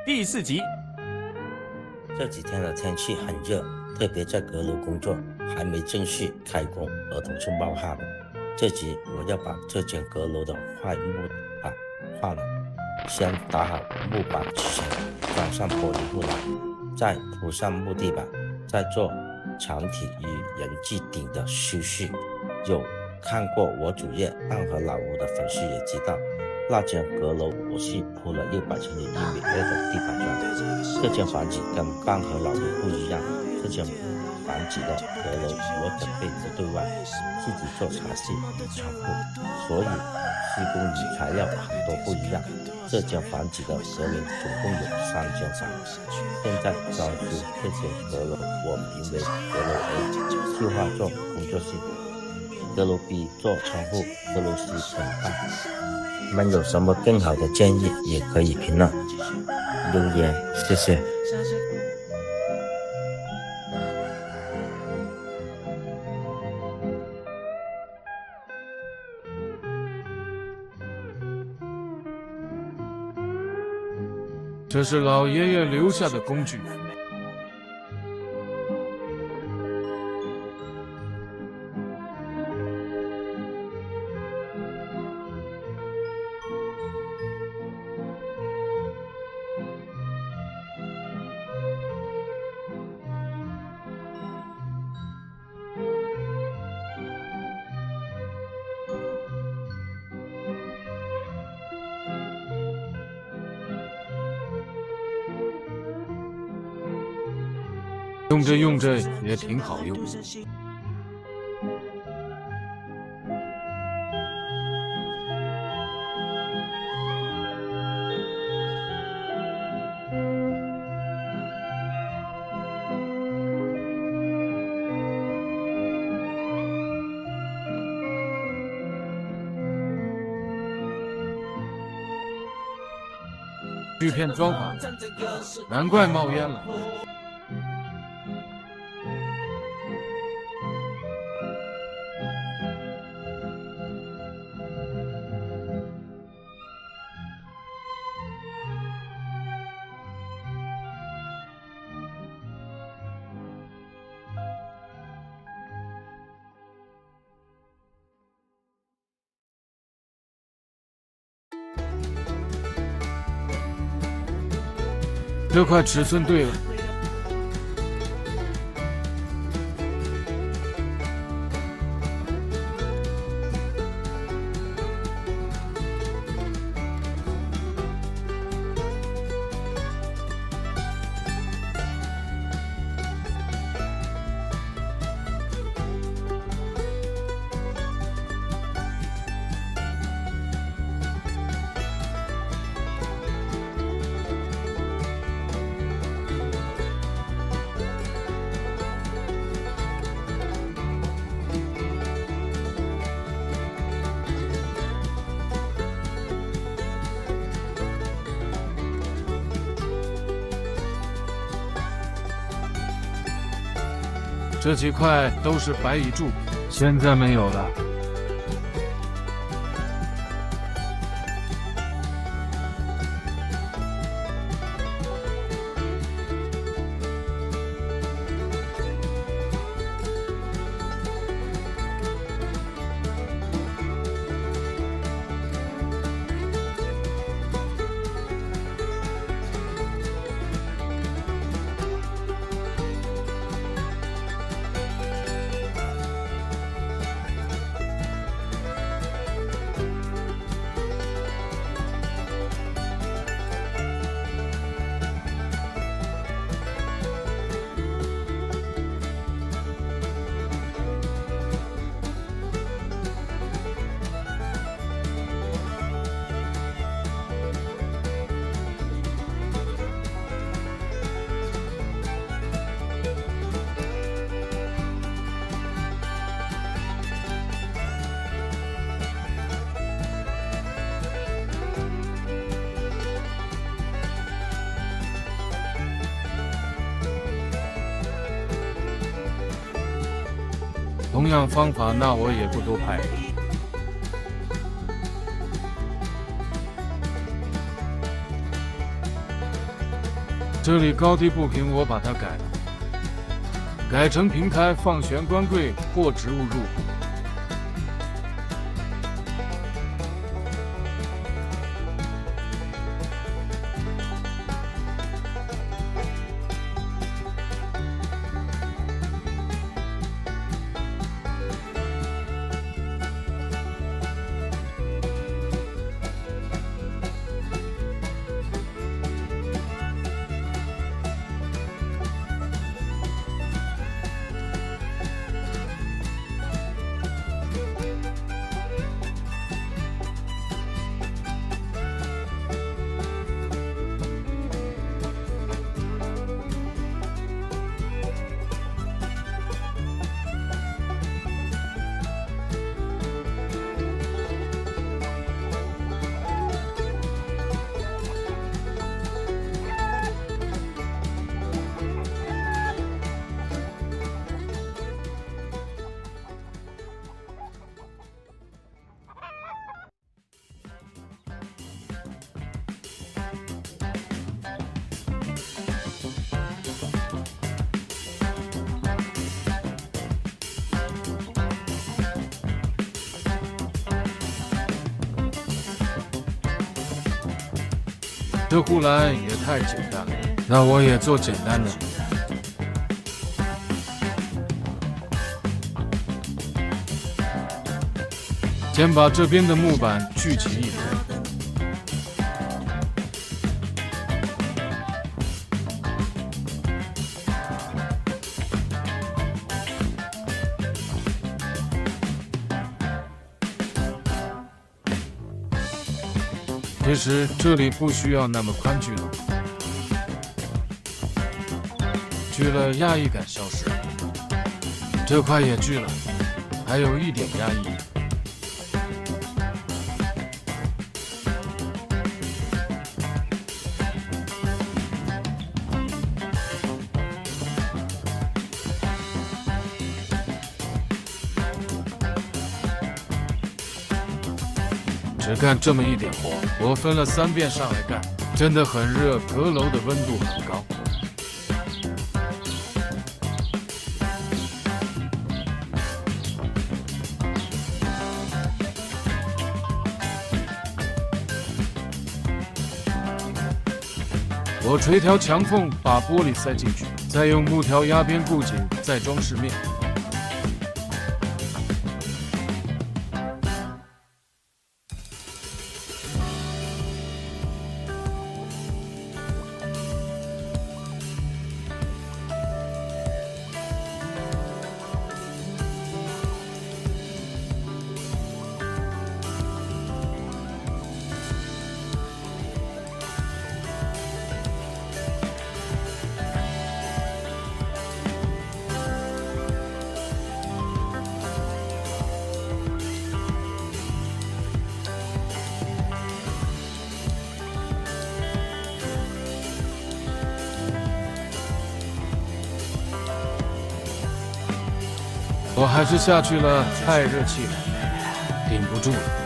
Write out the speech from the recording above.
第4集。这几天的天气很热，特别在阁楼工作，还没正式开工，额头就冒汗了。这集我要把这间阁楼的坏木板换了，先打好木板之前，装上玻璃护栏，再铺上木地板，再做墙体与人字顶的修饰。有看过我主页半和老屋的粉丝也知道，那间阁楼我是铺了600乘以1米2的地板砖。这间房子跟半和老屋不一样，这间房子的阁楼我准备不对外，自己做茶室与仓库，所以施工与材料很多不一样。这间房子的阁楼总共有3间房，现在装修这间阁楼，我名为阁楼 A， 计划做工作室。阁楼 B 做仓库，阁楼 C 很大。你们有什么更好的建议，也可以评论留言，谢谢。这是老爷爷留下的工具。用着用着也挺好用。锯片装好，难怪冒烟了。这块尺寸对了。这几块都是白蚁柱，现在没有了。同样方法，那我也不多拍。这里高低不平，我把它改了，改成平开放玄关柜或植物入户。这护栏也太简单了，那我也做简单的。先把这边的木板聚齐一点。其实这里不需要那么宽聚了，聚了压抑感消失，这块也聚了，还有一点压抑。只干这么一点活，我分了3遍上来干，真的很热，阁楼的温度很高。我锤条墙缝，把玻璃塞进去，再用木条压边固紧，再装饰面。我还是下去了，太热气了，顶不住了。